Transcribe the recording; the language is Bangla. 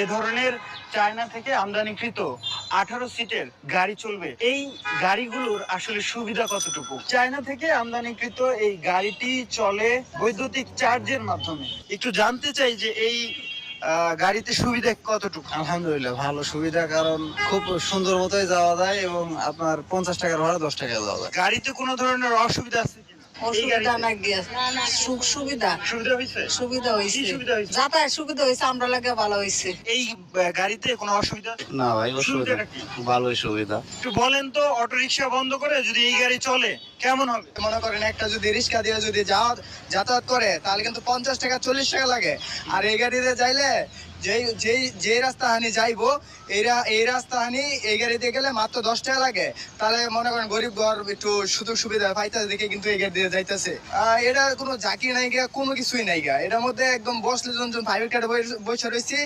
এ ধরনের চায়না থেকে আমদানিকৃত 18 সিটের গাড়ি চলবে। এই গাড়িগুলোর আসলে সুবিধা কতটুকু? চায়না থেকে আমদানিকৃত এই গাড়িটি চলে বৈদ্যুতিক চার্জের মাধ্যমে। একটু জানতে চাই যে এই গাড়িতে সুবিধা কতটুকু? আলহামদুলিল্লাহ ভালো সুবিধা, কারণ খুব সুন্দর মতোই যাওয়া যায় এবং আপনার 50 টাকার ভাড়া 10 টাকায় যাওয়া যায়। গাড়িতে কোনো ধরনের অসুবিধা আছে কিনা? অসুবিধা নাই গিয়া সুবিধা সুবিধা হয়েছে? সুবিধা হয়েছে, কি সুবিধা হয়েছে? যাতায়াত সুবিধা হয়েছে, আমরা লাগে ভালো হয়েছে। এই গাড়িতে কোনো অসুবিধা? না ভাই, অসুবিধা সুবিধাটা কি? ভালোই সুবিধা। একটু বলেন তো, অটো রিক্সা বন্ধ করে যদি এই গাড়ি চলে কেমন হবে? মনে করেন একটা যদি রিক্সা দিয়ে যদি যাতায়াত করে তাহলে কিন্তু 50 টাকা 40 টাকা লাগে। আর এই গাড়িতে যাইলে যেই রাস্তা হানি যাইবো এই রাস্তা হানি এই গাড়িতে গেলে মাত্র 10 টাকা লাগে। তাহলে মনে করেন গরিব ঘর একটু সুযোগ সুবিধা পাইতেছে দেখে কিন্তু এই গাড়ি দিয়ে যাইতেছে। এটা কোনো ঝাঁকি নাই গা, কোনো কিছুই নাই গা। এটার মধ্যে একদম বসলে যখন প্রাইভেট কারে বসে রয়েছি।